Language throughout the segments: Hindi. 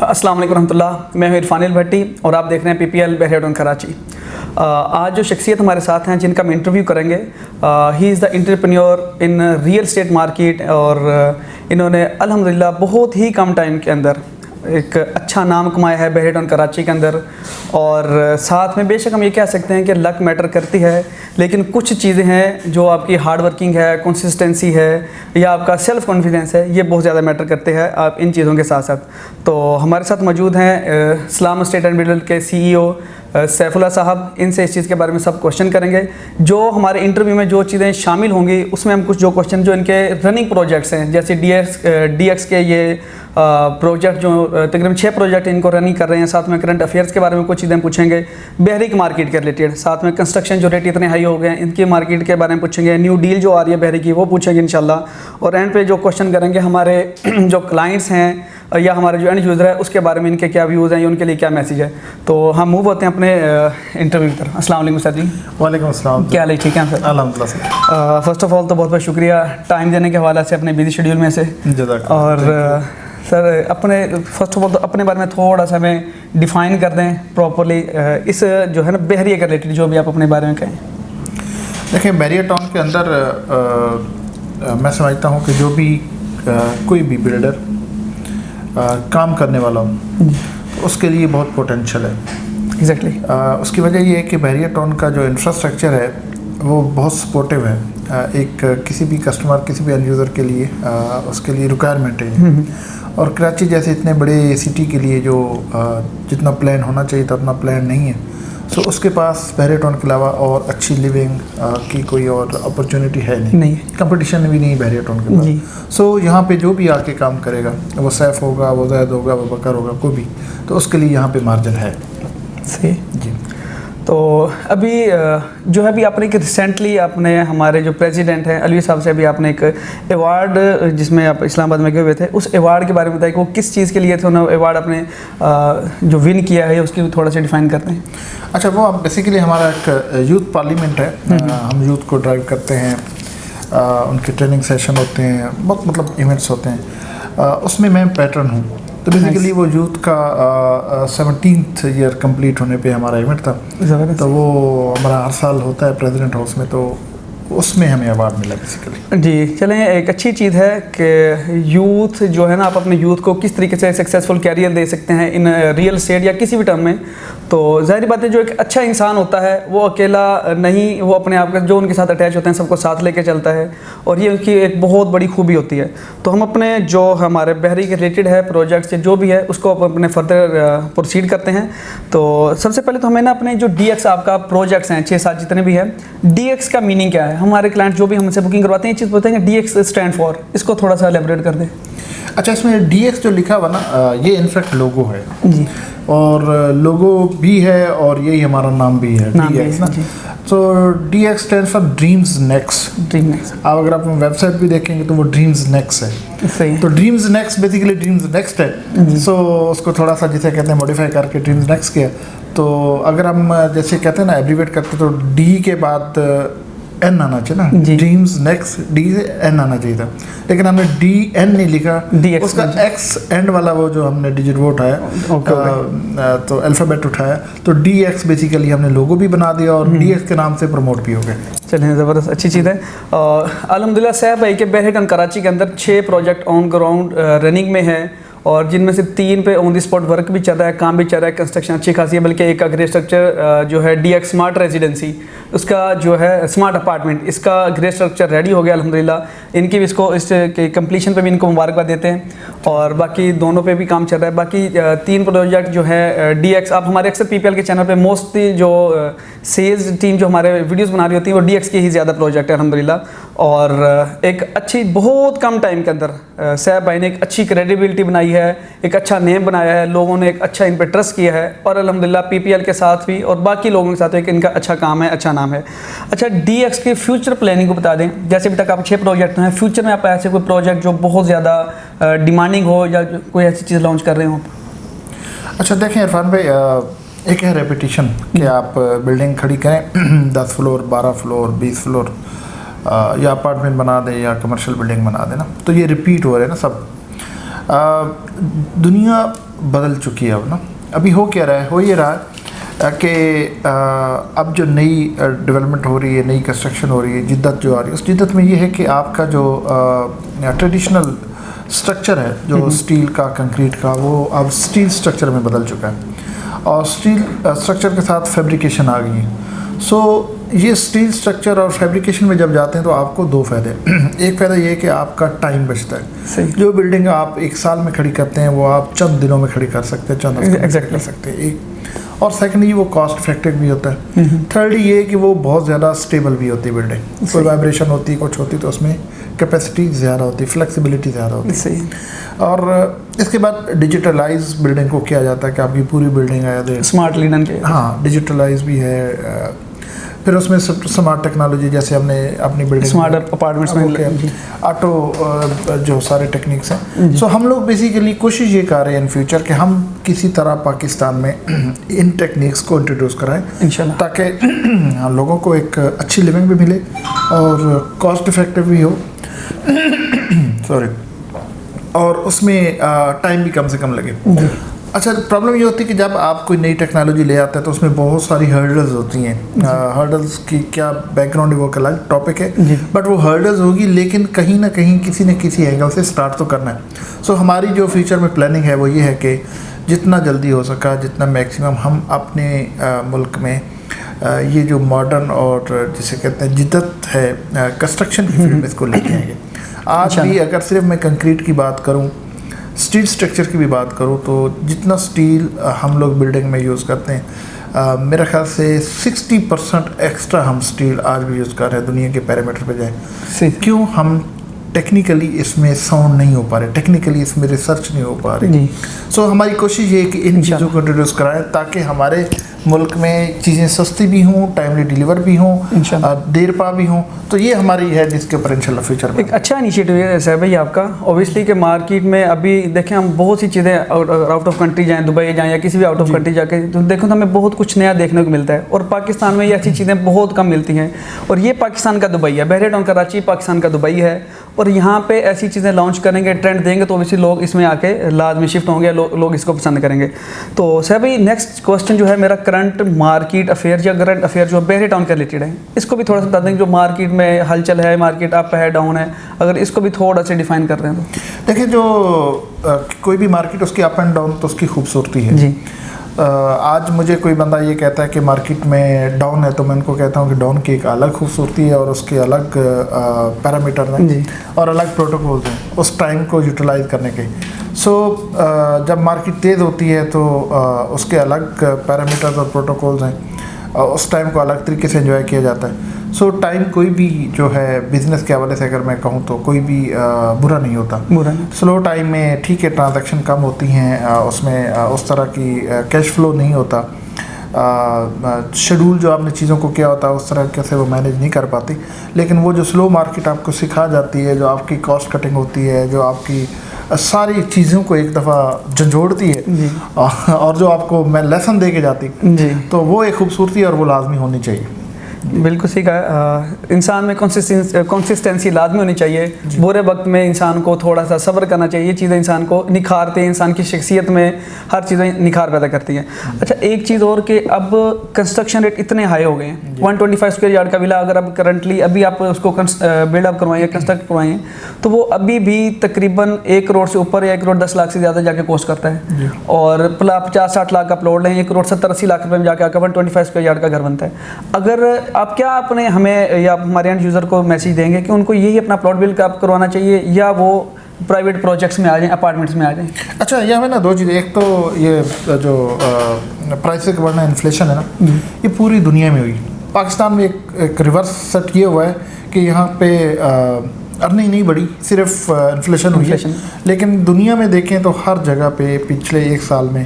अस्सलाम वालेकुम रहमतुल्लाह। मैं हूं इरफानिल भट्टी और आप देख रहे हैं PPL बहरेटन कराची। आज जो शख्सियत हमारे साथ हैं जिनका हम इंटरव्यू करेंगे, he is the entrepreneur in real estate market और इन्होंने अल्हम्दुलिल्लाह बहुत ही कम टाइम के अंदर एक अच्छा नाम कमाया है बहरेटन कराची के अंदर। और साथ में बेशक हम ये कह सकते हैं कि लक मैटर करती है, लेकिन कुछ चीज़ें हैं जो आपकी हार्ड वर्किंग है, कंसिस्टेंसी है या आपका सेल्फ़ कॉन्फिडेंस है, ये बहुत ज़्यादा मैटर करते हैं आप इन चीज़ों के साथ साथ। तो हमारे साथ मौजूद हैं सलाम एस्टेट एंड बिल्डर के CEO सैफुल्लाह साहब। इनसे इस चीज़ के बारे में सब क्वेश्चन करेंगे। जो हमारे इंटरव्यू में जो चीज़ें शामिल होंगी उसमें हम कुछ जो क्वेश्चन जो इनके रनिंग प्रोजेक्ट्स हैं, जैसे DX के ये प्रोजेक्ट जो तकरीबन 6 प्रोजेक्ट इनको रनिंग कर रहे हैं, साथ में करंट अफेयर्स के बारे में कुछ चीज़ें पूछेंगे, बहरीक मार्केट के रिलेटेड, साथ में कंस्ट्रक्शन जो रेट इतने हाई हो गए हैं इनकी मार्केट के बारे में पूछेंगे, न्यू डील जो आ रही है बहरीक की वो पूछेंगे इंशाल्लाह। और एंड पे जो क्वेश्चन करेंगे हमारे जो क्लाइंट्स हैं या हमारे जो एंड यूज़र है उसके बारे में इनके क्या व्यूज़ हैं या उनके लिए क्या मैसेज है। तो हम मूव होते हैं अपने इंटरव्यू की तरफ। अस्सलाम वालेकुम सर जी। वालेकुम अस्सलाम। क्या हाल है? ठीक है सर, अल्हम्दुलिल्लाह सर। फ़र्स्ट ऑफ़ ऑल तो बहुत बहुत शुक्रिया टाइम देने के हवाले से अपने बिजी शेड्यूल में से। और सर अपने फ़र्स्ट ऑफ ऑल तो अपने बारे में थोड़ा सा हमें डिफ़ाइन कर दें प्रॉपरली, इस जो है ना बहरिया के रिलेटेड जो भी आप अपने बारे में कहें। देखिए, बहरिया टाउन के अंदर मैं समझता हूँ कि जो भी कोई भी बिल्डर काम करने वाला हो तो उसके लिए बहुत पोटेंशियल है। एग्जैक्टली। उसकी वजह ये है कि बहरिया टाउन का जो इंफ्रास्ट्रक्चर है वो बहुत सपोर्टिव है। एक किसी भी कस्टमर, किसी भी एंड यूज़र के लिए उसके लिए रिक्वायरमेंट है। और कराची जैसे इतने बड़े सिटी के लिए जो जितना प्लान होना चाहिए था उतना प्लान नहीं है। सो उसके पास बहरिया टाउन के अलावा और अच्छी लिविंग की कोई और अपॉर्चुनिटी है नहीं। कंपटीशन भी नहीं बहरिया टाउन के पास। सो यहाँ पे जो भी आके काम करेगा, वो सैफ होगा, वो जैद होगा, वो बकर होगा, कोई भी, तो उसके लिए यहाँ पे मार्जिन है। सही जी। तो अभी जो है अभी आपने एक रिसेंटली आपने हमारे जो प्रेसिडेंट हैं अलवी साहब से अभी आपने एक अवार्ड जिसमें आप इस्लामाबाद में गए हुए थे, उस अवार्ड के बारे में बताइए कि वो किस चीज़ के लिए थे, उन्होंने अवार्ड आपने जो विन किया है उसकी थोड़ा सा डिफाइन करते हैं। अच्छा, वो आप बेसिकली हमारा एक यूथ पार्लियामेंट है। हम यूथ को ड्राइव करते हैं, उनके ट्रेनिंग सेशन होते हैं, बहुत मतलब इवेंट्स होते हैं, उसमें मैं पैटर्न हूँ। तो बेसिकली वो यूथ का 17th ईयर कंप्लीट होने पे हमारा इवेंट था। तो वो हमारा हर साल होता है प्रेसिडेंट हाउस में, तो उसमें हमें अवार्ड मिला बेसिकली। जी चलें, एक अच्छी चीज़ है कि यूथ जो है ना, आप अपने यूथ को किस तरीके से सक्सेसफुल कैरियर दे सकते हैं इन रियल एस्टेट या किसी भी टर्म में। तो ज़ाहिर बात है जो एक अच्छा इंसान होता है वो अकेला नहीं, वो अपने आप का जो उनके साथ अटैच होते हैं सबको साथ लेके चलता है, और ये उनकी एक बहुत बड़ी खूबी होती है। तो हम अपने जो हमारे बहरी के रिलेटेड है प्रोजेक्ट्स जो भी है उसको अपने फर्दर प्रोसीड करते हैं। तो सबसे पहले तो हमें ना अपने जो DX आपका प्रोजेक्ट्स हैं 6-7 जितने भी हैं, DX का मीनिंग क्या है? हमारे क्लाइंट जो भी हमसे बुकिंग करवाते हैं ये चीज़ बताएंगे DX स्टैंड फॉर, इसको थोड़ा सा एलेबोरेट कर दें। अच्छा, इसमें DX जो लिखा हुआ ना, ये इनफैक्ट लोगो है जी, और लोगो भी है और यही हमारा नाम भी है, DX ना। तो DX stand for dreams next. आप अगर आप वेबसाइट भी देखेंगे तो वो ड्रीम्स नेक्स्ट है। सही। तो dreams next basically dreams next है। सो उसको थोड़ा सा जिसे कहते हैं मॉडिफाई करके ड्रीम्स नेक्स्ट किया। तो अगर हम जैसे कहते हैं ना एब्रीवेट करते तो D के बाद N आना चाहिए ना, ड्रीम्स नेक्स्ट D से N आना चाहिए था, लेकिन हमने DN नहीं लिखा, उसका X एंड वाला वो जो हमने डिजिट वो उठाया, तो अल्फ़ाबेट उठाया, तो DX बेसिकली हमने लोगो भी बना दिया और DX के नाम से प्रमोट भी हो गए। चलिए, ज़बरदस्त, अच्छी चीज़ है। अल्हम्दुलिल्लाह साहब भाई के बहरेटन कराची के अंदर 6 प्रोजेक्ट ऑन ग्राउंड रनिंग में है और जिनमें से 3 पे ऑन द स्पॉट वर्क भी चल रहा है, काम भी चल रहा है, कंस्ट्रक्शन अच्छी खासी है। बल्कि एक का ग्रे स्ट्रक्चर जो है DX स्मार्ट रेजिडेंसी, उसका जो है स्मार्ट अपार्टमेंट, इसका ग्रे स्ट्रक्चर रेडी हो गया अल्हम्दुलिल्लाह। इनकी भी इसको इसके कंप्लीशन पे भी इनको मुबारकबाद देते हैं और बाकी दोनों पे भी काम चल रहा है। बाकी 3 प्रोजेक्ट जो है DX, आप हमारे अक्सर PPL के चैनल पे मोस्टली जो सेल्स टीम जो हमारे वीडियोस बना रही होती है वो DX के ही ज़्यादा प्रोजेक्ट है अल्हम्दुलिल्लाह। और एक अच्छी बहुत कम टाइम के अंदर सैफ भाई ने एक अच्छी क्रेडिबिलिटी बनाई है, एक अच्छा नेम बनाया है, लोगों ने एक अच्छा इन पर ट्रस्ट किया है और अल्हम्दुलिल्लाह PPL के साथ भी और बाकी लोगों के साथ एक इनका अच्छा काम है, अच्छा नाम है। अच्छा, DX के फ्यूचर प्लानिंग को बता दें। जैसे अभी तक आप 6 प्रोजेक्ट हैं, फ्यूचर में आप ऐसे कोई प्रोजेक्ट जो बहुत ज़्यादा डिमांडिंग हो या कोई ऐसी चीज़ लॉन्च कर रहे हो? अच्छा, देखें इरफान भाई, एक है रेपिटेशन कि आप बिल्डिंग खड़ी करें 10 फ्लोर, 12 फ्लोर, 20 फ्लोर, या अपार्टमेंट बना दें या कमर्शियल बिल्डिंग बना दें ना, तो ये रिपीट हो रहे हैं ना सब। दुनिया बदल चुकी है अब ना। अभी हो क्या रहा है, हो ये रहा है कि अब जो नई डेवलपमेंट हो रही है, नई कंस्ट्रक्शन हो रही है, जिद्दत जो आ रही है, उस जिद्दत में ये है कि आपका जो ट्रेडिशनल स्ट्रक्चर है जो स्टील का, कंक्रीट का, वो अब स्टील स्ट्रक्चर में बदल चुका है और स्टील स्ट्रक्चर के साथ फैब्रिकेशन आ गई है। सो ये स्टील स्ट्रक्चर और फैब्रिकेशन में जब जाते हैं तो आपको दो फ़ायदे। एक फ़ायदा ये है कि आपका टाइम बचता है। जो बिल्डिंग आप 1 साल में खड़ी करते हैं वो आप चंद दिनों में खड़ी कर सकते हैं, चंद हफ्तों में खड़ी कर सकते हैं। एक और सेकेंडली वो कॉस्ट इफेक्टिव भी होता है। थर्डली ये कि वो बहुत ज़्यादा स्टेबल भी होती है बिल्डिंग। कोई वाइब्रेशन होती है, कुछ होती है तो उसमें कैपेसिटी ज़्यादा होती है, फ्लेक्सिबिलिटी ज़्यादा होती है। और इसके बाद डिजिटलाइज बिल्डिंग को किया जाता है कि आपकी पूरी बिल्डिंग है स्मार्ट लिनन के, हाँ, डिजिटलाइज भी है। फिर उसमें स्मार्ट टेक्नोलॉजी, जैसे हमने अपनी बिल्डिंग स्मार्ट अपार्टमेंट्स में ऑटो जो सारे टेक्निक्स हैं। सो हम लोग बेसिकली कोशिश ये कर रहे हैं इन फ्यूचर कि हम किसी तरह पाकिस्तान में इन टेक्निक्स को इंट्रोड्यूस कराएं इंशाल्लाह, ताकि लोगों को एक अच्छी लिविंग भी मिले और कॉस्ट इफेक्टिव भी हो सॉरी, और उसमें टाइम भी कम से कम लगे। अच्छा, प्रॉब्लम ये होती है कि जब आप कोई नई टेक्नोलॉजी ले आते हैं तो उसमें बहुत सारी हर्डल्स होती हैं। हर्डल्स की क्या बैकग्राउंड है वो अलग टॉपिक है, बट वो हर्डल्स होगी, लेकिन कहीं ना कहीं किसी न किसी एंगल से स्टार्ट तो करना है। सो हमारी जो फ्यूचर में प्लानिंग है वो ये है कि जितना जल्दी हो सका, जितना मैक्सिमम हम अपने मुल्क में ये जो मॉडर्न और जिसे कहते हैं जिद्दत है कंस्ट्रक्शन की फील्ड में इसको लेके आएंगे। आज भी अगर सिर्फ मैं कंक्रीट की बात करूं, स्टील स्ट्रक्चर की भी बात करूं, तो जितना स्टील हम लोग बिल्डिंग में यूज़ करते हैं, मेरे ख्याल से 60% एक्स्ट्रा हम स्टील आज भी यूज़ कर रहे हैं दुनिया के पैरामीटर पे जाए। क्यों? हम टेक्निकली इसमें साउंड नहीं हो पा रहे, टेक्निकली इसमें रिसर्च नहीं हो पा रही। सो हमारी कोशिश ये है कि इन चीज़ों को इंट्रोड्यूस कराएं ताकि हमारे मुल्क में चीज़ें सस्ती भी हों, टाइमली डिलीवर भी हों, देर पा भी हों। तो ये हमारी है जिसके ऊपर इंशाल्लाह फ्यूचर में एक अच्छा इनिशिएटिव है सर भाई आपका। ऑब्वियसली कि मार्केट में अभी देखें हम बहुत सी चीज़ें आउट ऑफ कंट्री जाएँ, दुबई जाएँ या किसी भी आउट ऑफ कंट्री जाके तो देखो तो हमें बहुत कुछ नया देखने को मिलता है, और पाकिस्तान में ये ऐसी चीज़ें बहुत कम मिलती हैं। और ये पाकिस्तान का दुबई है, बहरेन और कराची पाकिस्तान का दुबई है, और यहाँ पे ऐसी चीज़ें लॉन्च करेंगे, ट्रेंड देंगे तो ऑब्वियसली लोग इसमें आके लाजमी शिफ्ट होंगे, लोग इसको पसंद करेंगे। तो सर भाई नेक्स्ट क्वेश्चन जो है मेरा करंट मार्केट अफेयर या करंट अफेयर जो बहरे टाउन के रिलेटेड है, इसको भी थोड़ा सा बता देंगे। जो मार्केट में हलचल है, मार्केट अप है डाउन है, अगर इसको भी थोड़ा सा डिफाइन कर रहे हैं तो। देखिए, जो कोई भी मार्केट उसकी अप एंड डाउन तो उसकी खूबसूरती है जी। आज मुझे कोई बंदा ये कहता है कि मार्केट में डाउन है, तो मैं उनको कहता हूँ कि डाउन की एक अलग खूबसूरती है और उसके अलग पैरामीटर हैं और अलग प्रोटोकॉल्स हैं उस टाइम को यूटिलाइज करने के। सो जब मार्केट तेज़ होती है तो उसके अलग पैरामीटर्स और प्रोटोकॉल्स हैं, उस टाइम को अलग तरीके से एंजॉय किया जाता है। सो टाइम कोई भी जो है बिज़नेस के हवाले से अगर मैं कहूँ तो कोई भी बुरा नहीं होता। स्लो टाइम में ठीक है, ट्रांजैक्शन कम होती हैं, उसमें उस तरह की कैश फ्लो नहीं होता, शेड्यूल जो आपने चीज़ों को किया होता है उस तरह से वो मैनेज नहीं कर पाती। लेकिन वो जो स्लो मार्केट आपको सिखा जाती है, जो आपकी कॉस्ट कटिंग होती है, जो आपकी सारी चीज़ों को एक दफ़ा झंझोड़ती है और जो आपको मैं लेसन दे के जाती, तो वो एक खूबसूरती और वो लाजमी होनी चाहिए। बिल्कुल सही कहा। इंसान में कंसिस्टेंसी लाजमी होनी चाहिए। बुरे वक्त में इंसान को थोड़ा सा सब्र करना चाहिए। ये चीज़ें इंसान को निखारते हैं, इंसान की शख्सियत में हर चीज़ें निखार पैदा करती हैं। अच्छा, एक चीज़ और कि अब कंस्ट्रक्शन रेट इतने हाई हो गए हैं। 125 स्क्वायर यार्ड का विला अगर अब करंटली अभी आप उसको बिल्डअप करवाएं, कंस्ट्रक्ट करवाएं, तो वो अभी भी तकरीबन 1 करोड़ से ऊपर या 1 करोड़ 10 लाख से ज़्यादा जाके कॉस्ट करता है। और 50-60 लाख का प्लॉट लें, 1 करोड़ 70-80 लाख रुपये में जाके आपका 125 स्क्वायर यार्ड का घर बनता है। अगर आप क्या अपने हमें या हमारे एंड यूज़र को मैसेज देंगे कि उनको यही अपना प्लॉट बिल्ड आप करवाना चाहिए या वो प्राइवेट प्रोजेक्ट्स में आ जाएं, अपार्टमेंट्स में आ जाएं? अच्छा, ये हमें ना दो चीज़ें, एक तो ये जो प्राइस के बढ़ना इन्फ्लेशन है ना, ये पूरी दुनिया में हुई। पाकिस्तान में एक रिवर्स सेट ये हुआ है कि यहाँ पे अर्निंग नहीं बढ़ी, सिर्फ इन्फ्लेशन हुई है। लेकिन दुनिया में देखें तो हर जगह पे पिछले 1 साल में,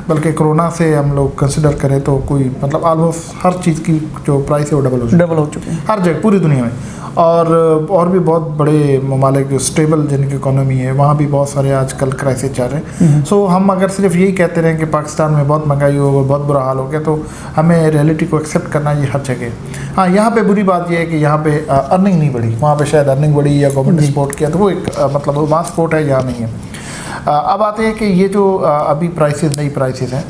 बल्कि कोरोना से हम लोग कंसिडर करें तो कोई मतलब ऑलमोस्ट हर चीज़ की जो प्राइस है वो डबल हो चुके हैं हर जगह पूरी दुनिया में। और भी बहुत बड़े ममालिक जो स्टेबल जिनकी इकोनॉमी है वहाँ भी बहुत सारे आजकल क्राइसिस चल रहे हैं। सो हम अगर सिर्फ यही कहते रहें कि पाकिस्तान में बहुत महंगाई हो गई, बहुत बुरा हाल हो गया, तो हमें रियलिटी को एक्सेप्ट करना ये हर जगह। हाँ, यहाँ पे बुरी बात यह है कि यहाँ पे अर्निंग नहीं बढ़ी, वहाँ पे शायद अर्निंग बढ़ी या गवर्नमेंट ने सपोर्ट किया, तो वो एक मतलब वहाँ सपोर्ट है, यहाँ नहीं है। अब आते हैं कि ये जो अभी प्राइसेस नई प्राइसेस हैं,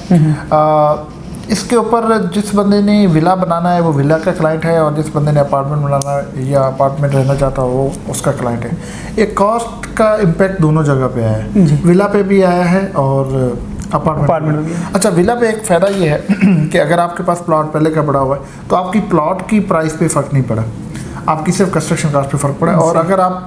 इसके ऊपर जिस बंदे ने विला बनाना है वो विला का क्लाइंट है, और जिस बंदे ने अपार्टमेंट बनाना है या अपार्टमेंट रहना चाहता है वो उसका क्लाइंट है। एक कॉस्ट का इम्पैक्ट दोनों जगह पे आया है, विला पे भी आया है और अपार्टमेंट में भी। अच्छा, विला पे एक फ़ायदा ये है कि अगर आपके पास प्लॉट पहले का पड़ा हुआ है तो आपकी प्लॉट की प्राइस पे फ़र्क नहीं पड़ा, आपकी सिर्फ कंस्ट्रक्शन कॉस्ट पे फ़र्क पड़ा है। और अगर आप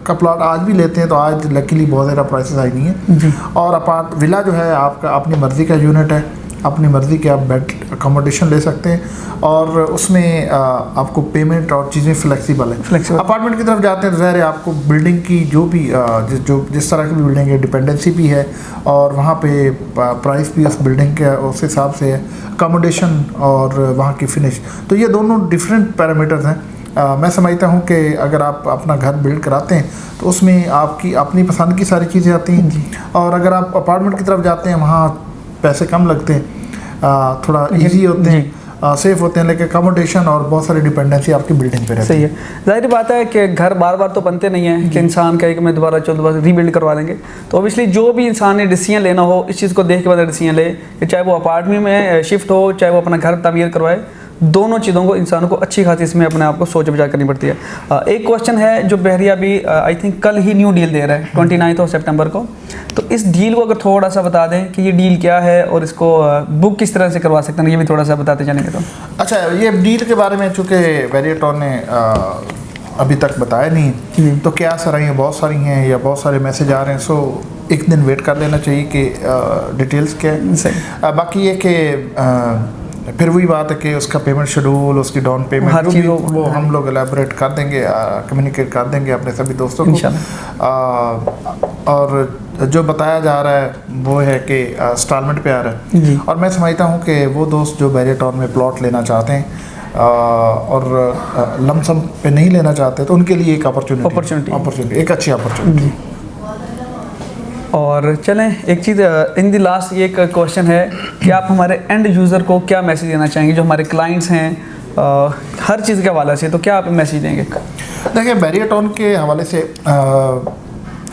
का प्लॉट आज भी लेते हैं तो आज लकीली बहुत ज़्यादा प्राइसेस आई नहीं है। और विला जो है आपका अपनी मर्ज़ी का यूनिट है, अपनी मर्ज़ी के आप बेड अकोमोडेशन ले सकते हैं, और उसमें आपको पेमेंट और चीज़ें फ्लेक्सिबल है। अपार्टमेंट की तरफ जाते हैं तो ज़ाहिर है आपको बिल्डिंग की जो भी जिस तरह की भी बिल्डिंग है डिपेंडेंसी भी है, और वहाँ पे प्राइस भी उस बिल्डिंग के उस हिसाब से है, अकोमोडेशन और वहाँ की फिनिश, तो ये दोनों डिफरेंट पैरामीटर्स हैं। मैं समझता हूँ कि अगर आप अपना घर बिल्ड कराते हैं तो उसमें आपकी अपनी पसंद की सारी चीज़ें आती हैं, और अगर आप अपार्टमेंट की तरफ जाते हैं वहाँ पैसे कम लगते हैं, थोड़ा इजी होते हैं, सेफ होते हैं, लेकिन अकोमोडेशन और बहुत सारी डिपेंडेंसी आपकी बिल्डिंग पे रहती है। सही है, जाहिर बात है कि घर बार बार तो बनते नहीं हैं कि इंसान कहे कि मैं दोबारा रीबिल्ड करवा लेंगे। तो ऑब्वियसली जो भी इंसान ने डिसीजन लेना हो इस चीज़ को देख के बाद डिसीजन ले कि चाहे वो अपार्टमेंट में शिफ्ट हो, चाहे वो अपना घर तमीर करवाए, दोनों चीज़ों को इंसानों को अच्छी खासी इसमें अपने आप को सोच विचार करनी पड़ती है। एक क्वेश्चन है जो बहरिया भी आई थिंक कल ही न्यू डील दे रहा है 29 सितंबर को, तो इस डील को अगर थोड़ा सा बता दें कि ये डील क्या है और इसको बुक किस तरह से करवा सकते हैं, ये भी थोड़ा सा बताते जानेंगे। तो अच्छा, ये डील के बारे में चूँकि वेरिएटॉन ने अभी तक बताया नहीं, तो क्या सराइयाँ बहुत सारी हैं या बहुत सारे मैसेज आ रहे हैं, सो एक दिन वेट कर लेना चाहिए कि डिटेल्स क्या है। बाकी ये कि फिर वही बात है कि उसका पेमेंट शेड्यूल, उसकी डाउन पेमेंट, हर चीज़ वो हम लोग एलेबोरेट कर देंगे, कम्युनिकेट कर देंगे अपने सभी दोस्तों को। और जो बताया जा रहा है वो है कि इंस्टॉलमेंट पे आ रहा है, और मैं समझता हूँ कि वो दोस्त जो वेरिएटॉन में प्लॉट लेना चाहते हैं और लमसम पे नहीं लेना चाहते, तो उनके लिए एक अपॉर्चुनिटी एक अच्छी अपॉर्चुनिटी। और चलें एक चीज़ इन दी लास्ट ये एक क्वेश्चन है कि आप हमारे एंड यूज़र को क्या मैसेज देना चाहेंगे, जो हमारे क्लाइंट्स हैं हर चीज़ के हवाले से, तो क्या आप मैसेज देंगे? देखिए, वेरिएटॉन के हवाले से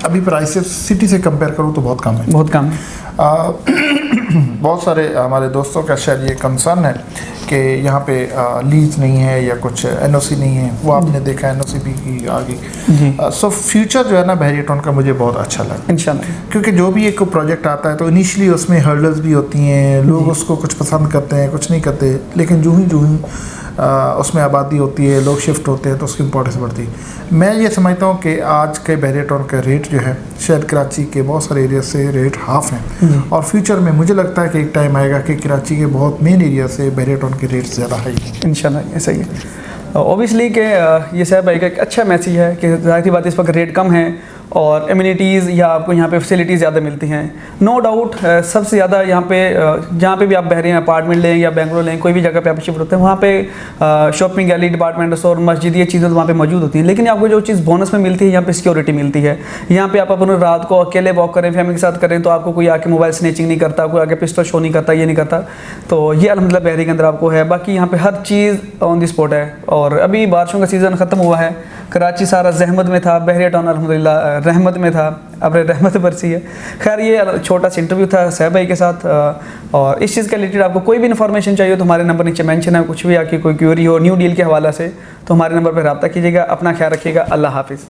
अभी प्राइसेस सिटी से कंपेयर करूँ तो बहुत कम है। बहुत सारे हमारे दोस्तों का शायद ये कंसर्न है कि यहाँ पे लीज नहीं है या कुछ एनओसी नहीं है, वो आपने देखा एनओसी भी की आ गई। सो फ्यूचर जो है ना वेरिएटॉन का मुझे बहुत अच्छा लगा इंशाल्लाह, क्योंकि जो भी एक प्रोजेक्ट आता है तो इनिशियली उसमें हर्डल्स भी होती हैं, लोग उसको कुछ पसंद करते हैं कुछ नहीं करते, लेकिन जो ही उसमें आबादी होती है, लोग शिफ्ट होते हैं तो उसकी इंपॉर्टेंस बढ़ती है। मैं ये समझता हूँ कि आज के वेरिएटॉन का रेट जो है शायद कराची के बहुत सारे एरिया से रेट हाफ हैं, और फ्यूचर में मुझे लगता है कि एक टाइम आएगा कि कराची के बहुत मेन एरिया से वेरिएटॉन के रेट ज़्यादा हाई हैं इंशाल्लाह। ऐसा ही है ऑब्वियसली कि ये साहब भाई का एक अच्छा मैसेज है कि ज़ाहिर सी बात इस वक्त रेट कम है और एमिनिटीज़ या आपको यहाँ पे फैसिलिटीज़ ज़्यादा मिलती हैं। नो डाउट सबसे ज़्यादा यहाँ पे जहाँ पे भी आप बह रहे हैं, अपार्टमेंट लें या बेंगलोर लें, कोई भी जगह पे आप शिफ्ट होते हैं, वहाँ पे शॉपिंग गैलरी, डिपार्टमेंट स्टोर, मस्जिद, ये चीज़ें तो वहाँ पे मौजूद होती हैं। लेकिन आपको जो चीज़ बोनस में मिलती है यहाँ पे सिक्योरिटी मिलती है। यहाँ पे आप अपने रात को अकेले वॉक करें, फैमिली के साथ करें, तो आपको कोई आके मोबाइल स्नैचिंग नहीं करता, कोई आके पिस्टल शो नहीं करता, ये नहीं करता। तो ये अल्हम्दुलिल्लाह बहरी के अंदर आपको है। बाकी यहाँ पे हर चीज़ ऑन द स्पॉट है। और अभी बारिशों का सीज़न ख़त्म हुआ है, कराची सारा जहमत में था, बहरियाटॉन अल्हम्दुलिल्लाह रहमत में था, अब रहमत बरसी है। खैर ये छोटा सा इंटरव्यू था साहब भाई के साथ, और इस चीज़ के रिलेटेड आपको कोई भी इन्फॉर्मेशन चाहिए तो हमारे नंबर नीचे मेंशन है, कुछ भी आके कोई क्वेरी हो न्यू डील के हवाला से तो हमारे नंबर पर रब्ता कीजिएगा। अपना ख्याल रखिएगा। अल्लाह हाफिज़।